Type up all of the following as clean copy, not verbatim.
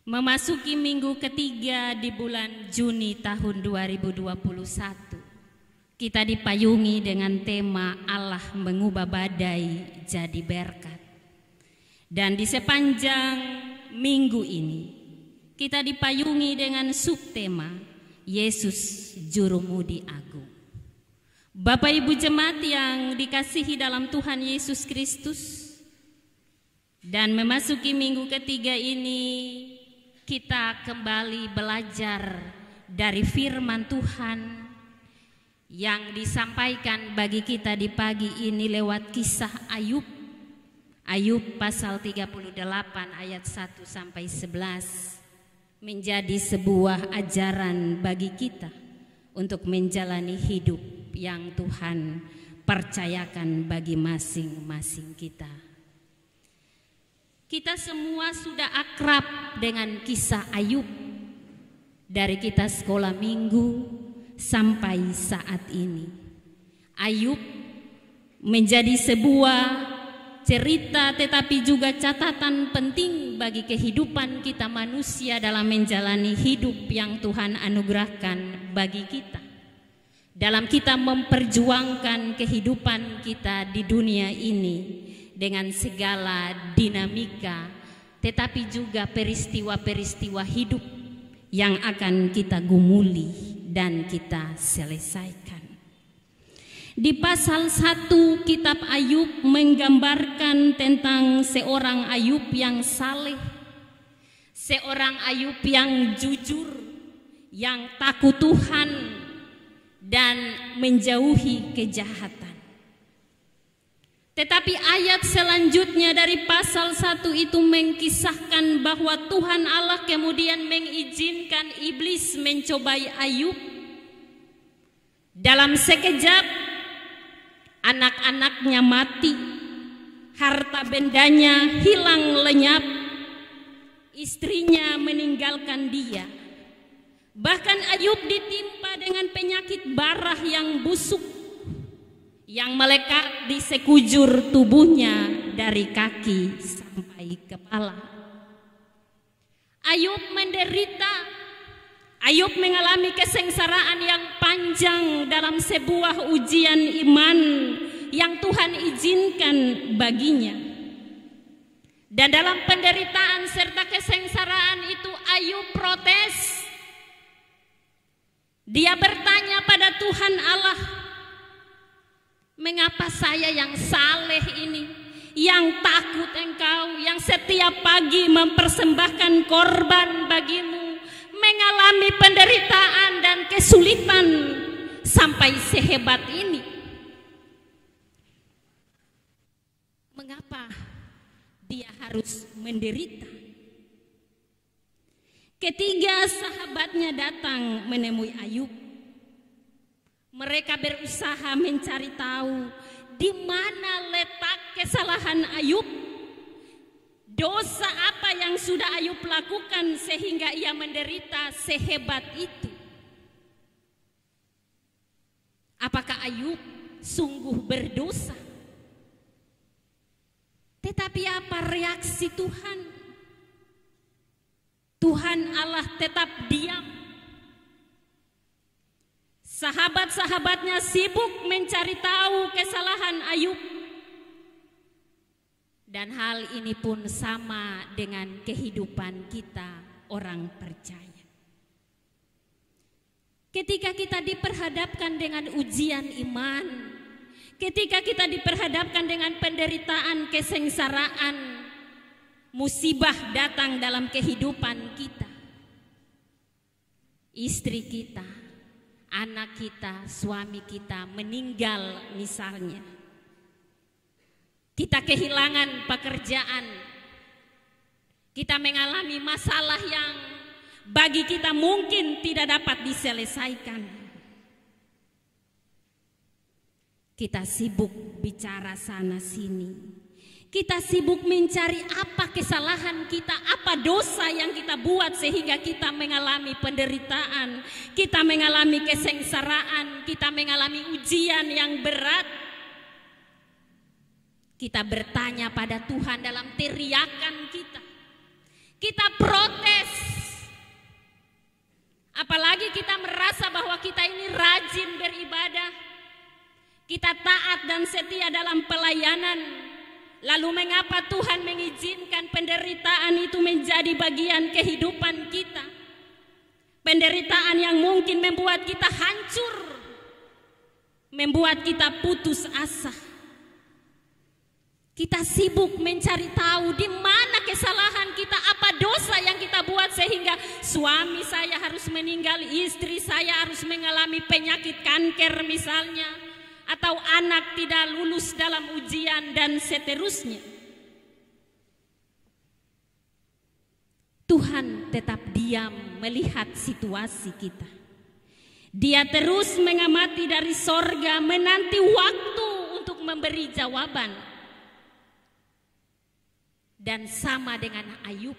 Memasuki minggu ketiga di bulan Juni tahun 2021, kita dipayungi dengan tema Allah mengubah badai jadi berkat. Dan di sepanjang minggu ini, kita dipayungi dengan subtema Yesus Jurumudi Agung. Bapak Ibu jemaat yang dikasihi dalam Tuhan Yesus Kristus, dan memasuki minggu ketiga ini, kita kembali belajar dari firman Tuhan yang disampaikan bagi kita di pagi ini lewat kisah Ayub. Ayub pasal 38 ayat 1 sampai 11 menjadi sebuah ajaran bagi kita untuk menjalani hidup yang Tuhan percayakan bagi masing-masing kita. Kita semua sudah akrab dengan kisah Ayub dari kita sekolah minggu sampai saat ini. Ayub menjadi sebuah cerita tetapi juga catatan penting bagi kehidupan kita manusia dalam menjalani hidup yang Tuhan anugerahkan bagi kita. Dalam kita memperjuangkan kehidupan kita di dunia ini dengan segala dinamika, tetapi juga peristiwa-peristiwa hidup yang akan kita gumuli dan kita selesaikan. Di pasal 1 kitab Ayub menggambarkan tentang seorang Ayub yang saleh, seorang Ayub yang jujur, yang takut Tuhan dan menjauhi kejahatan. Tetapi ayat selanjutnya dari pasal 1 itu mengkisahkan bahwa Tuhan Allah kemudian mengizinkan iblis mencobai Ayub. Dalam sekejap anak-anaknya mati, harta bendanya hilang lenyap, istrinya meninggalkan dia. Bahkan Ayub ditimpa dengan penyakit barah yang busuk yang melekat di sekujur tubuhnya dari kaki sampai kepala. Ayub menderita, Ayub mengalami kesengsaraan yang panjang dalam sebuah ujian iman yang Tuhan izinkan baginya. Dan dalam penderitaan serta kesengsaraan itu Ayub protes. Dia bertanya pada Tuhan Allah, mengapa saya yang saleh ini, yang takut Engkau, yang setiap pagi mempersembahkan korban bagimu, mengalami penderitaan dan kesulitan sampai sehebat ini? Mengapa dia harus menderita? Ketiga sahabatnya datang menemui Ayub. Mereka berusaha mencari tahu di mana letak kesalahan Ayub. Dosa apa yang sudah Ayub lakukan sehingga ia menderita sehebat itu? Apakah Ayub sungguh berdosa? Tetapi apa reaksi Tuhan? Tuhan Allah tetap diam. Sahabat-sahabatnya sibuk mencari tahu kesalahan Ayub. Dan hal ini pun sama dengan kehidupan kita orang percaya. Ketika kita diperhadapkan dengan ujian iman, ketika kita diperhadapkan dengan penderitaan, kesengsaraan, musibah datang dalam kehidupan kita, istri kita, anak kita, suami kita meninggal misalnya, kita kehilangan pekerjaan, kita mengalami masalah yang bagi kita mungkin tidak dapat diselesaikan, kita sibuk bicara sana sini, kita sibuk mencari apa kesalahan kita, apa dosa yang kita buat sehingga kita mengalami penderitaan, kita mengalami kesengsaraan, kita mengalami ujian yang berat. Kita bertanya pada Tuhan dalam teriakan kita. Kita protes Kita taat dan setia dalam pelayanan. Lalu mengapa Tuhan mengizinkan penderitaan itu menjadi bagian kehidupan kita? Penderitaan yang mungkin membuat kita hancur, membuat kita putus asa. Kita sibuk mencari tahu di mana kesalahan kita, apa dosa yang kita buat sehingga suami saya harus meninggal, istri saya harus mengalami penyakit kanker misalnya, atau anak tidak lulus dalam ujian dan seterusnya. Tuhan tetap diam melihat situasi kita. Dia terus mengamati dari sorga, menanti waktu untuk memberi jawaban. Dan sama dengan Ayub,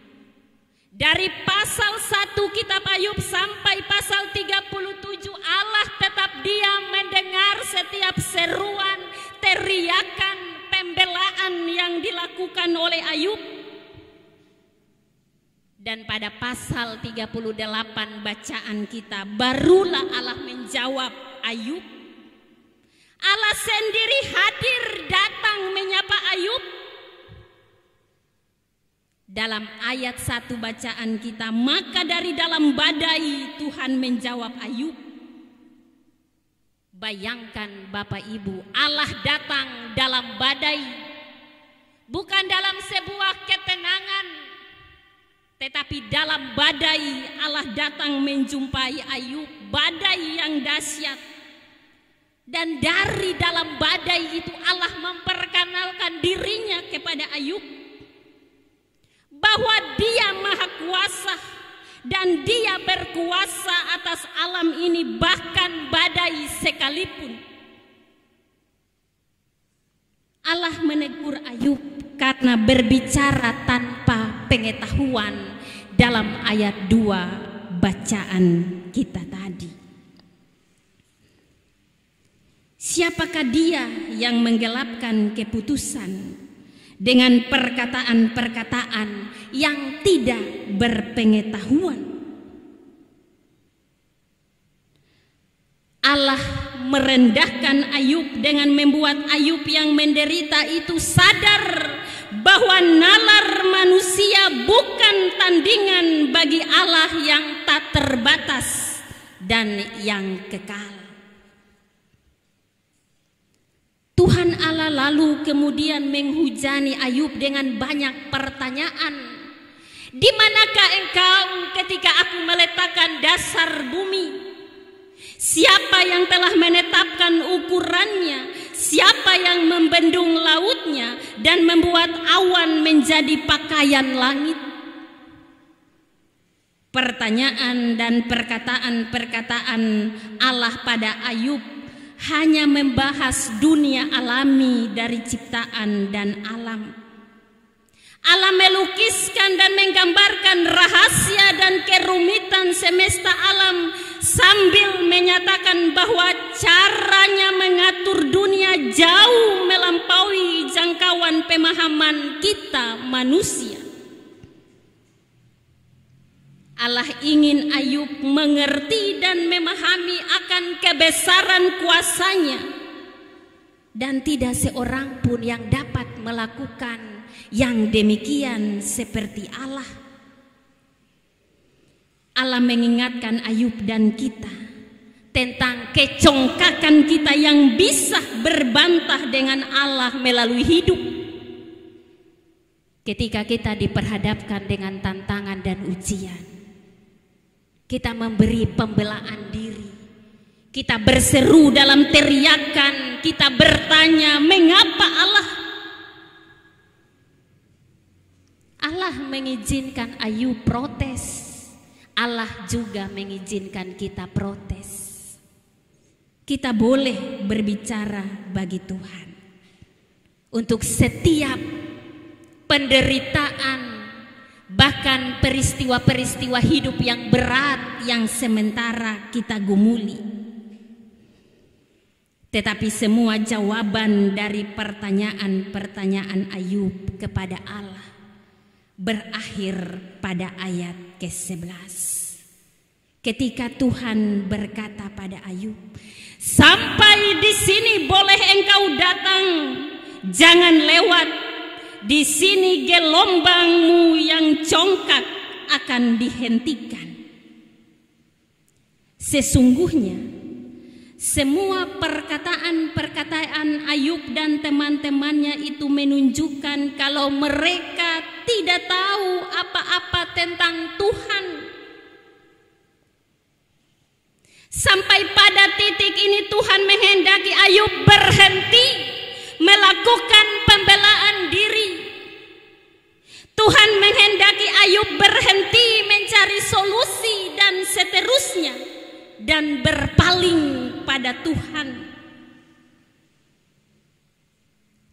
dari pasal 1 kitab Ayub sampai pasal 37, Allah tetap diam mendengar setiap seruan, teriakan, pembelaan yang dilakukan oleh Ayub. Dan pada pasal 38 bacaan kita, barulah Allah menjawab Ayub. Allah sendiri hadir datang menyapa Ayub. Dalam ayat 1 bacaan kita, maka dari dalam badai Tuhan menjawab Ayub. Bayangkan Bapak Ibu, Allah datang dalam badai, bukan dalam sebuah ketenangan, tetapi dalam badai Allah datang menjumpai Ayub, badai yang dahsyat. Dan dari dalam badai itu Allah memperkenalkan dirinya kepada Ayub, bahwa Dia Maha Kuasa dan Dia berkuasa atas alam ini, bahkan badai sekalipun. Allah menegur Ayub karena berbicara tanpa pengetahuan dalam ayat 2 bacaan kita tadi. Siapakah Dia yang menggelapkan keputusan dengan perkataan-perkataan yang tidak berpengetahuan? Allah merendahkan Ayub dengan membuat Ayub yang menderita itu sadar bahwa nalar manusia bukan tandingan bagi Allah yang tak terbatas dan yang kekal. Tuhan Allah lalu kemudian menghujani Ayub dengan banyak pertanyaan. Di manakah engkau ketika aku meletakkan dasar bumi? Siapa yang telah menetapkan ukurannya? Siapa yang membendung lautnya dan membuat awan menjadi pakaian langit? Pertanyaan dan perkataan-perkataan Allah pada Ayub hanya membahas dunia alami dari ciptaan dan alam. Allah melukiskan dan menggambarkan rahasia dan kerumitan semesta alam sambil menyatakan bahwa caranya mengatur dunia jauh melampaui jangkauan pemahaman kita manusia. Allah ingin Ayub mengerti dan memahami akan kebesaran kuasanya, dan tidak seorang pun yang dapat melakukan yang demikian seperti Allah. Allah mengingatkan Ayub dan kita tentang kecongkakan kita yang bisa berbantah dengan Allah melalui hidup. Ketika kita diperhadapkan dengan tantangan dan ujian, kita memberi pembelaan diri, kita berseru dalam teriakan, kita bertanya, mengapa Allah? Allah mengizinkan Ayub protes, Allah juga mengizinkan kita protes. Kita boleh berbicara bagi Tuhan untuk setiap penderitaan, bahkan peristiwa-peristiwa hidup yang berat yang sementara kita gumuli. Tetapi semua jawaban dari pertanyaan-pertanyaan Ayub kepada Allah berakhir pada ayat ke-11. ketika Tuhan berkata pada Ayub, sampai di sini boleh engkau datang, jangan lewat. Di sini gelombangmu yang congkak akan dihentikan. Sesungguhnya semua perkataan-perkataan Ayub dan teman-temannya itu menunjukkan kalau mereka tidak tahu apa-apa tentang Tuhan. Sampai pada titik ini Tuhan menghendaki Ayub berhenti melakukan pembelaan diri. Tuhan menghendaki Ayub berhenti mencari solusi dan seterusnya, dan berpaling pada Tuhan.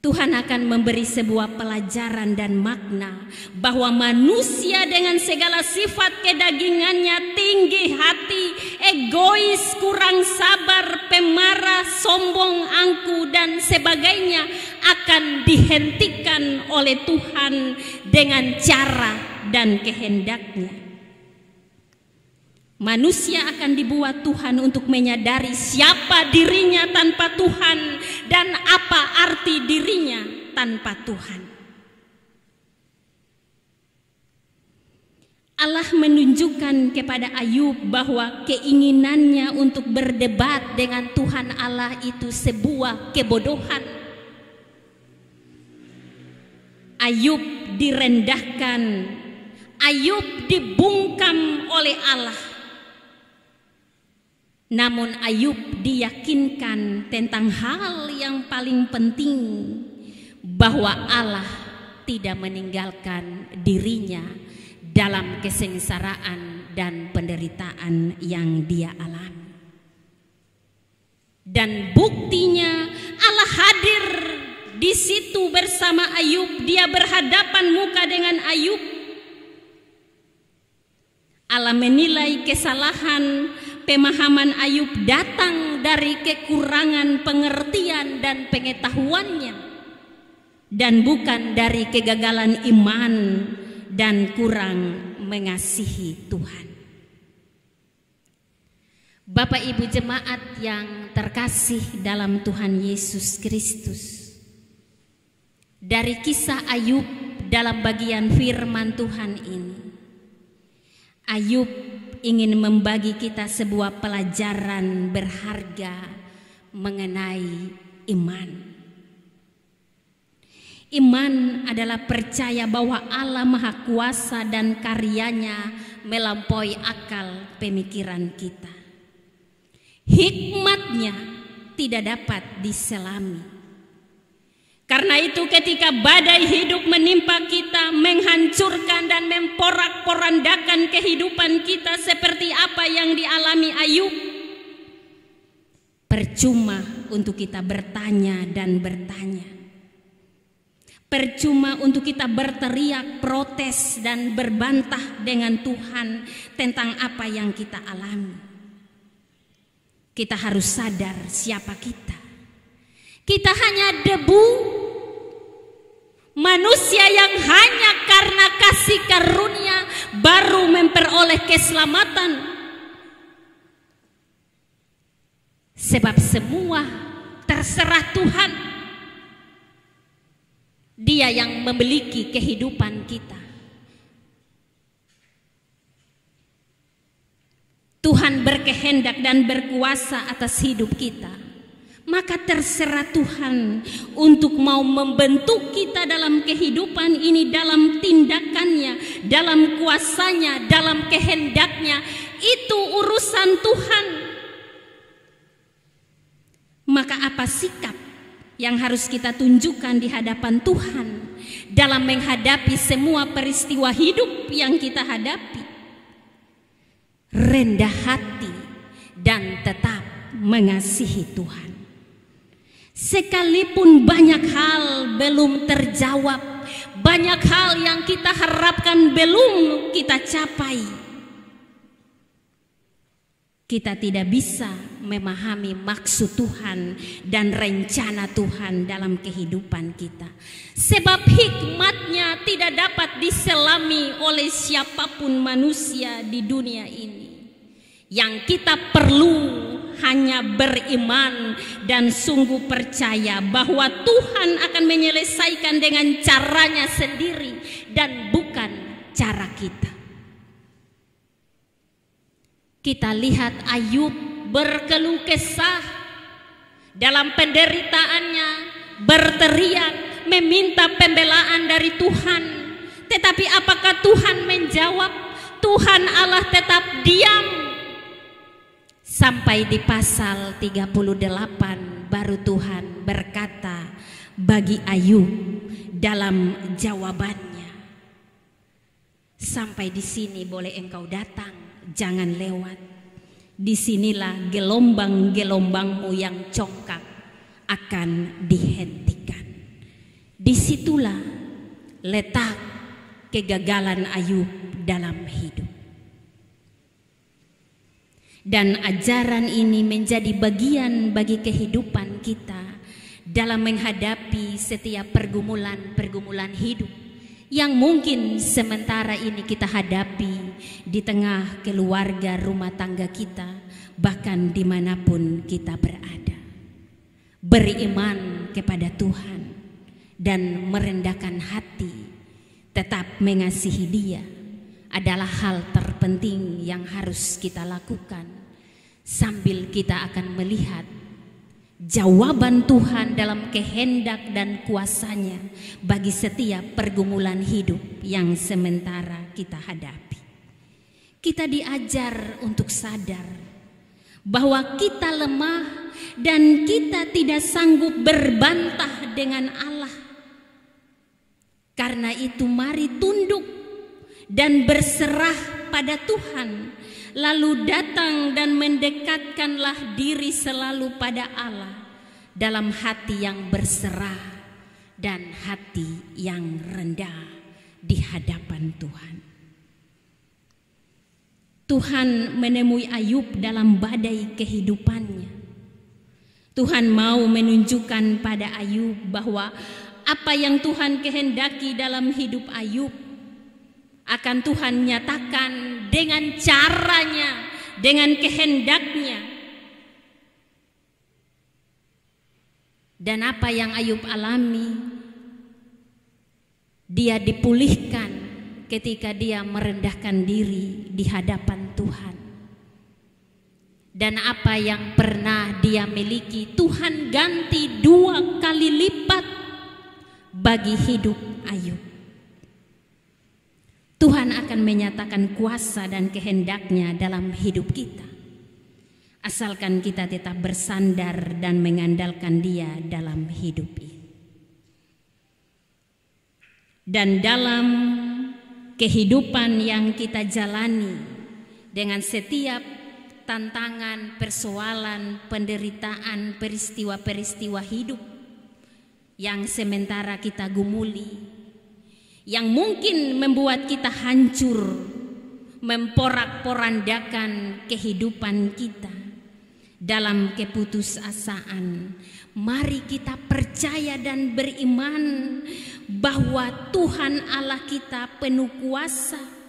Tuhan akan memberi sebuah pelajaran dan makna bahwa manusia dengan segala sifat kedagingannya, tinggi hati, egois, kurang sabar, pemarah, sombong, angkuh dan sebagainya akan dihentikan oleh Tuhan dengan cara dan kehendaknya. Manusia akan dibuat Tuhan untuk menyadari siapa dirinya tanpa Tuhan dan apa arti dirinya tanpa Tuhan. Allah menunjukkan kepada Ayub bahwa keinginannya untuk berdebat dengan Tuhan Allah itu sebuah kebodohan. Ayub direndahkan, Ayub dibungkam oleh Allah. Namun Ayub diyakinkan tentang hal yang paling penting, bahwa Allah tidak meninggalkan dirinya dalam kesengsaraan dan penderitaan yang dia alami. Dan buktinya Allah hadir di situ bersama Ayub. Dia berhadapan muka dengan Ayub. Allah menilai kesalahan pemahaman Ayub datang dari kekurangan pengertian dan pengetahuannya, dan bukan dari kegagalan iman dan kurang mengasihi Tuhan. Bapak Ibu jemaat yang terkasih dalam Tuhan Yesus Kristus, dari kisah Ayub dalam bagian firman Tuhan ini, Ayub ingin membagi kita sebuah pelajaran berharga mengenai iman. Iman adalah percaya bahwa Allah Maha Kuasa dan karyanya melampaui akal pemikiran kita. Hikmatnya tidak dapat diselami. Karena itu ketika badai hidup menimpa kita, menghancurkan dan memporak-porandakan kehidupan kita seperti apa yang dialami Ayub, percuma untuk kita bertanya dan bertanya. Percuma untuk kita berteriak, protes dan berbantah dengan Tuhan tentang apa yang kita alami. Kita harus sadar siapa kita. Kita hanya debu, manusia yang hanya karena kasih karunia baru memperoleh keselamatan. Sebab semua terserah Tuhan. Dia yang memiliki kehidupan kita. Tuhan berkehendak dan berkuasa atas hidup kita. Maka terserah Tuhan untuk mau membentuk kita dalam kehidupan ini, dalam tindakannya, dalam kuasanya, dalam kehendaknya. Itu urusan Tuhan. Maka apa sikap yang harus kita tunjukkan di hadapan Tuhan dalam menghadapi semua peristiwa hidup yang kita hadapi? Rendah hati dan tetap mengasihi Tuhan. Sekalipun banyak hal belum terjawab, banyak hal yang kita harapkan belum kita capai, kita tidak bisa memahami maksud Tuhan dan rencana Tuhan dalam kehidupan kita. Sebab hikmatnya tidak dapat diselami oleh siapapun manusia di dunia ini. Yang kita perlu hanya beriman dan sungguh percaya bahwa Tuhan akan menyelesaikan dengan caranya sendiri dan bukan cara kita. Kita lihat Ayub berkeluh kesah dalam penderitaannya, berteriak meminta pembelaan dari Tuhan. Tetapi apakah Tuhan menjawab? Tuhan Allah tetap diam. Sampai di pasal 38 baru Tuhan berkata bagi Ayub dalam jawabannya, sampai di sini boleh engkau datang, jangan lewat. Disinilah gelombang-gelombangmu yang congkak akan dihentikan. Disitulah letak kegagalan Ayub dalam hidup. Dan ajaran ini menjadi bagian bagi kehidupan kita dalam menghadapi setiap pergumulan hidup yang mungkin sementara ini kita hadapi di tengah keluarga rumah tangga kita, bahkan dimanapun kita berada. Beriman kepada Tuhan dan merendahkan hati, tetap mengasihi Dia adalah hal terpenting yang harus kita lakukan, sambil kita akan melihat jawaban Tuhan dalam kehendak dan kuasanya bagi setiap pergumulan hidup yang sementara kita hadapi. Kita diajar untuk sadar bahwa kita lemah dan kita tidak sanggup berbantah dengan Allah. Karena itu mari tunduk dan berserah pada Tuhan, lalu datang dan mendekatkanlah diri selalu pada Allah dalam hati yang berserah dan hati yang rendah di hadapan Tuhan. Tuhan menemui Ayub dalam badai kehidupannya. Tuhan mau menunjukkan pada Ayub bahwa apa yang Tuhan kehendaki dalam hidup Ayub akan Tuhan nyatakan dengan caranya, dengan kehendaknya. Dan apa yang Ayub alami, dia dipulihkan ketika dia merendahkan diri di hadapan Tuhan. Dan apa yang pernah dia miliki, Tuhan ganti 2 kali lipat bagi hidup Ayub. Tuhan akan menyatakan kuasa dan kehendaknya dalam hidup kita, asalkan kita tetap bersandar dan mengandalkan Dia dalam hidup ini. Dan dalam kehidupan yang kita jalani, dengan setiap tantangan, persoalan, penderitaan, peristiwa-peristiwa hidup yang sementara kita gumuli, yang mungkin membuat kita hancur, memporak-porandakan kehidupan kita dalam keputusasaan, mari kita percaya dan beriman bahwa Tuhan Allah kita penuh kuasa.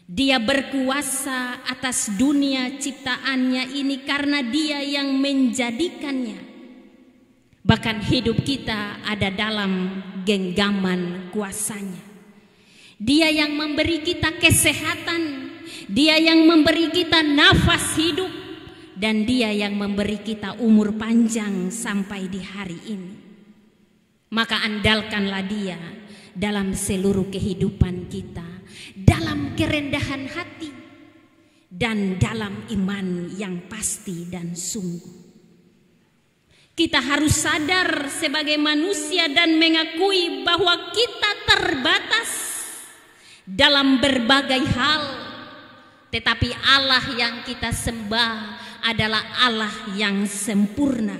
Dia berkuasa atas dunia ciptaannya ini karena Dia yang menjadikannya. Bahkan hidup kita ada dalam genggaman kuasanya. Dia yang memberi kita kesehatan, Dia yang memberi kita nafas hidup, dan Dia yang memberi kita umur panjang sampai di hari ini. Maka andalkanlah Dia dalam seluruh kehidupan kita, dalam kerendahan hati, dan dalam iman yang pasti dan sungguh. Kita harus sadar sebagai manusia dan mengakui bahwa kita terbatas dalam berbagai hal. Tetapi Allah yang kita sembah adalah Allah yang sempurna.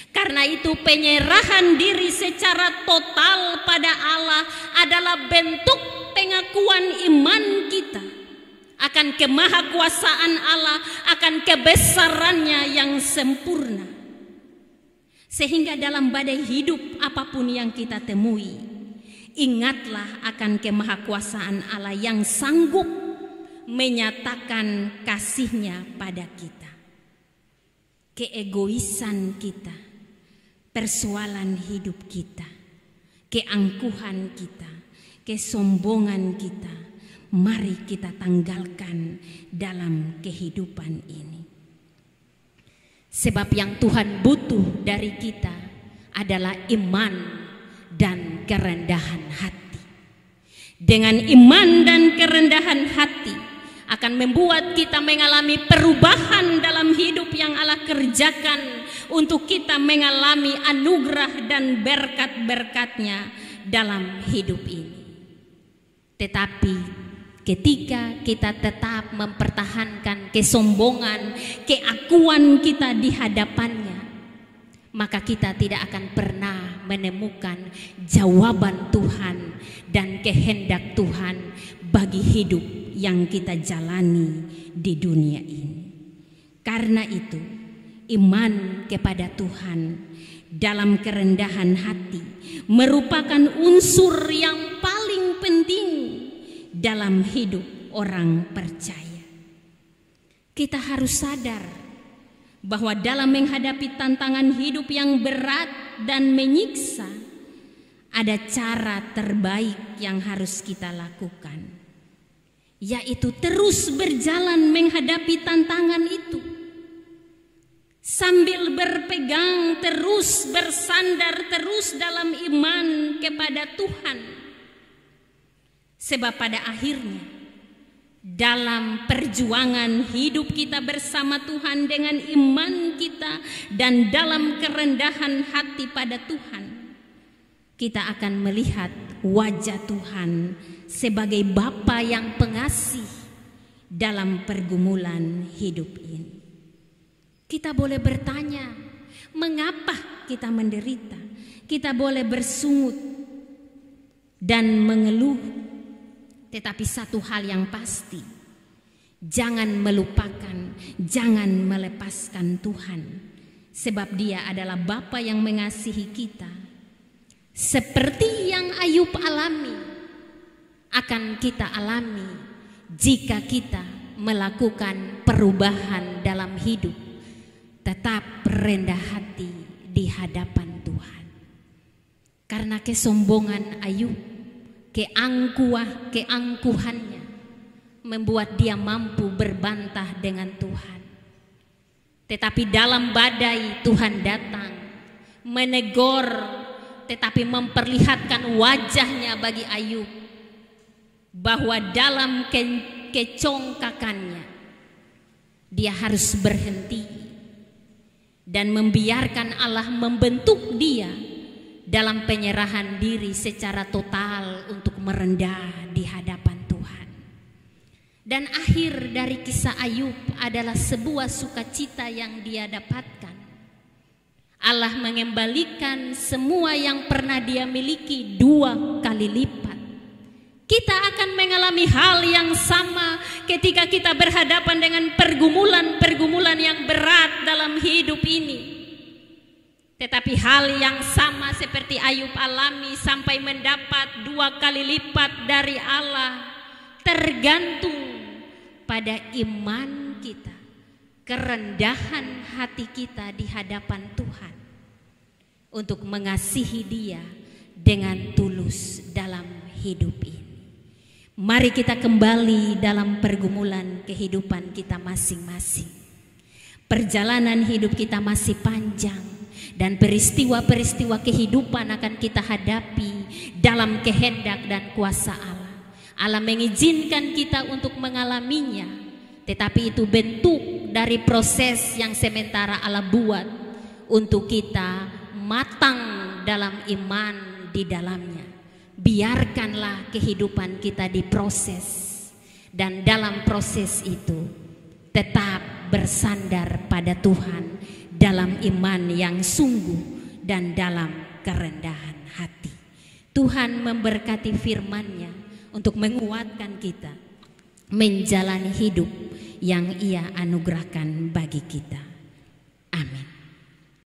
Karena itu penyerahan diri secara total pada Allah adalah bentuk pengakuan iman kita akan kemahakuasaan Allah, akan kebesarannya yang sempurna. Sehingga dalam badai hidup apapun yang kita temui, ingatlah akan kemahakuasaan Allah yang sanggup menyatakan kasih-Nya pada kita. Keegoisan kita, persoalan hidup kita, keangkuhan kita, kesombongan kita, mari kita tanggalkan dalam kehidupan ini. Sebab yang Tuhan butuh dari kita adalah iman dan kerendahan hati. Dengan iman dan kerendahan hati akan membuat kita mengalami perubahan dalam hidup yang Allah kerjakan untuk kita mengalami anugerah dan berkat-berkat-Nya dalam hidup ini. Tetapi ketika kita tetap mempertahankan kesombongan, keakuan kita di hadapan-Nya, maka kita tidak akan pernah menemukan jawaban Tuhan dan kehendak Tuhan bagi hidup yang kita jalani di dunia ini. Karena itu, iman kepada Tuhan dalam kerendahan hati merupakan unsur yang paling penting dalam hidup orang percaya. Kita harus sadar bahwa dalam menghadapi tantangan hidup yang berat dan menyiksa, ada cara terbaik yang harus kita lakukan, yaitu terus berjalan menghadapi tantangan itu sambil berpegang terus, bersandar terus dalam iman kepada Tuhan. Sebab pada akhirnya dalam perjuangan hidup kita bersama Tuhan dengan iman kita dan dalam kerendahan hati pada Tuhan, kita akan melihat wajah Tuhan sebagai Bapa yang pengasih dalam pergumulan hidup ini. Kita boleh bertanya, mengapa kita menderita? Kita boleh bersungut dan mengeluh. Tetapi satu hal yang pasti, jangan melupakan, jangan melepaskan Tuhan. Sebab Dia adalah Bapa yang mengasihi kita. Seperti yang Ayub alami, akan kita alami jika kita melakukan perubahan dalam hidup, tetap rendah hati di hadapan Tuhan. Karena kesombongan Ayub, keangkuhannya membuat dia mampu berbantah dengan Tuhan. Tetapi dalam badai Tuhan datang, menegur, tetapi memperlihatkan wajah-Nya bagi Ayub, bahwa dalam kecongkakannya dia harus berhenti dan membiarkan Allah membentuk dia dalam penyerahan diri secara total untuk merendah di hadapan Tuhan. Dan akhir dari kisah Ayub adalah sebuah sukacita yang dia dapatkan. Allah mengembalikan semua yang pernah dia miliki 2 kali lipat. Kita akan mengalami hal yang sama ketika kita berhadapan dengan pergumulan-pergumulan yang berat dalam hidup ini. Tetapi hal yang sama seperti Ayub alami sampai mendapat 2 kali lipat dari Allah, tergantung pada iman kita, kerendahan hati kita di hadapan Tuhan untuk mengasihi Dia dengan tulus dalam hidup ini. Mari kita kembali dalam pergumulan kehidupan kita masing-masing. Perjalanan hidup kita masih panjang dan peristiwa-peristiwa kehidupan akan kita hadapi dalam kehendak dan kuasa Allah. Allah mengizinkan kita untuk mengalaminya, tetapi itu bentuk dari proses yang sementara Allah buat untuk kita matang dalam iman di dalamnya. Biarkanlah kehidupan kita diproses, dan dalam proses itu tetap bersandar pada Tuhan dalam iman yang sungguh dan dalam kerendahan hati. Tuhan memberkati firman-Nya untuk menguatkan kita menjalani hidup yang Ia anugerahkan bagi kita.